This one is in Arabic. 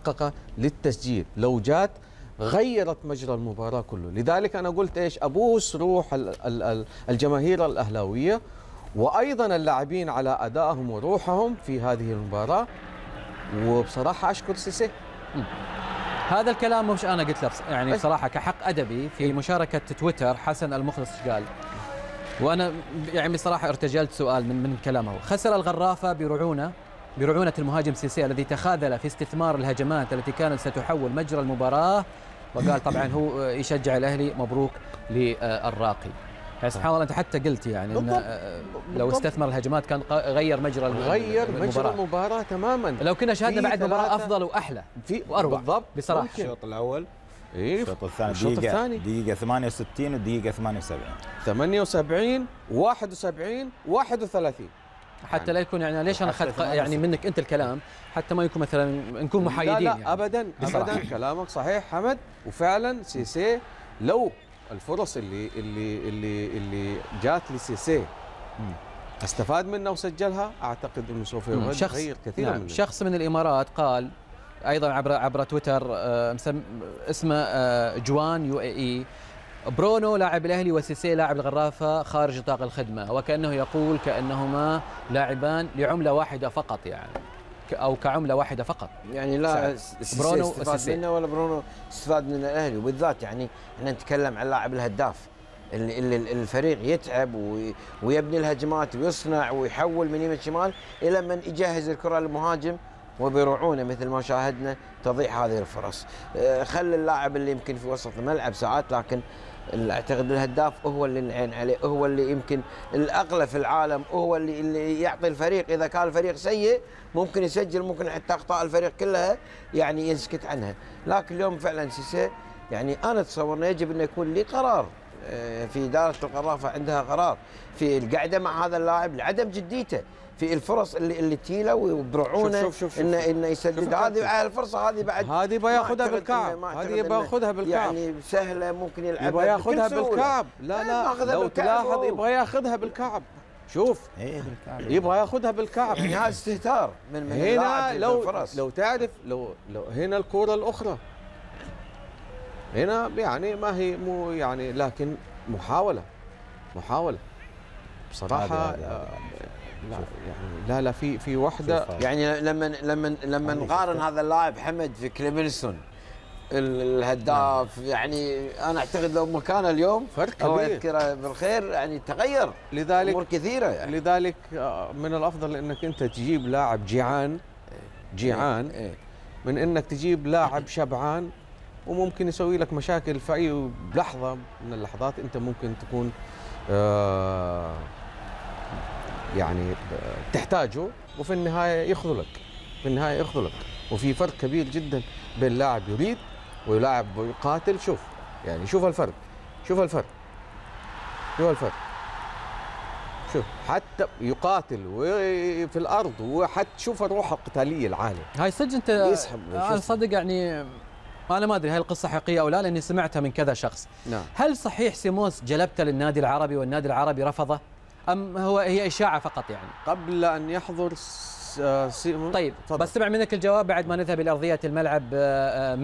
محققة للتسجيل، لو جات غيرت مجرى المباراة كله. لذلك أنا قلت إيش، أبوس روح الجماهير الأهلاوية وأيضا اللاعبين على أدائهم وروحهم في هذه المباراة، وبصراحة أشكر سيسي. هذا الكلام مش أنا قلت له، يعني بصراحة كحق أدبي في مشاركة تويتر حسن المخلص قال، وأنا يعني بصراحة ارتجلت سؤال من كلامه. خسر الغرافة برعونة المهاجم سيسي الذي تخاذل في استثمار الهجمات التي كانت ستحول مجرى المباراة، وقال طبعا هو يشجع الأهلي، مبروك للراقي. يعني سبحان الله، أنت حتى قلت يعني إن لو استثمر الهجمات كان غير مجرى المباراة تماما. لو كنا شاهدنا بعد مباراة أفضل وأحلى وأروع بالضبط بصراحة. الشوط الأول، الشوط الثاني دقيقة 68 ودقيقة 78 71 31. حتى لا يكون يعني ليش انا اخذت يعني منك انت الكلام، حتى ما يكون مثلا نكون محايدين. لا يعني ابدا ابدا، كلامك صحيح حمد. وفعلا سيسي لو الفرص اللي جات لسيسي استفاد منها وسجلها، اعتقد انه سوف يغير كثيرا. نعم. شخص من الامارات قال ايضا عبر تويتر، اسمه جوان UAE، برونو لاعب الاهلي وسيسي لاعب الغرافه خارج نطاق الخدمه، وكانه يقول كانهما لاعبان لعمله واحده فقط، يعني او كعمله واحده فقط. يعني لا برونو استفاد منه ولا برونو استفاد من الاهلي، وبالذات يعني احنا نتكلم عن لاعب الهداف اللي الفريق يتعب ويبني الهجمات ويصنع ويحول من يمين شمال الى من يجهز الكره للمهاجم، وبرعونه مثل ما شاهدنا تضيع هذه الفرص. خلي اللاعب اللي يمكن في وسط الملعب ساعات، لكن اعتقد الهداف هو اللي نعين عليه، هو اللي يمكن الاغلى في العالم، هو اللي يعطي الفريق. اذا كان الفريق سيء ممكن يسجل، ممكن حتى اخطاء الفريق كلها يعني يسكت عنها. لكن اليوم فعلا سيسي يعني انا اتصور انه يجب انه يكون لي قرار في اداره الغرافه، عندها قرار في القعده مع هذا اللاعب لعدم جديته في الفرص اللي تجيله وبرعونه انه يسدد. هذه الفرصه هذه بعد هذه بياخذها بالكعب، هذه بياخذها بالكعب، يعني سهله ممكن يلعبها، يبغى ياخذها بالكعب. لا لو تلاحظ يبغى ياخذها بالكعب. شوف يبغى ياخذها بالكعب، يعني هذا استهتار من هنا. لو تعرف لو هنا الكره الاخرى هنا يعني ما هي مو يعني، لكن محاوله بصراحه. لا في وحده يعني لما نقارن هذا اللاعب حمد في كليمنسون الهداف، يعني انا اعتقد لو مكانه اليوم فرق كبير، الله يذكره بالخير، يعني تغير امور كثيره يعني. لذلك من الافضل انك انت تجيب لاعب جيعان من انك تجيب لاعب شبعان، وممكن يسوي لك مشاكل في اي لحظه من اللحظات. انت ممكن تكون يعني تحتاجه، وفي النهايه يخذلك. وفي فرق كبير جدا بين لاعب يريد ولاعب يقاتل. شوف الفرق. شوف حتى يقاتل وفي الارض، وحتى شوف الروح القتاليه العاليه. هاي صدق انت انا صدق يعني انا ما ادري هاي القصه حقيقيه او لا، لاني سمعتها من كذا شخص. نعم. هل صحيح سيمونس جلبته للنادي العربي والنادي العربي رفضه، ام هي اشاعه فقط يعني؟ قبل ان يحضر طيب بس سمع منك الجواب بعد ما نذهب الى ارضيه الملعب.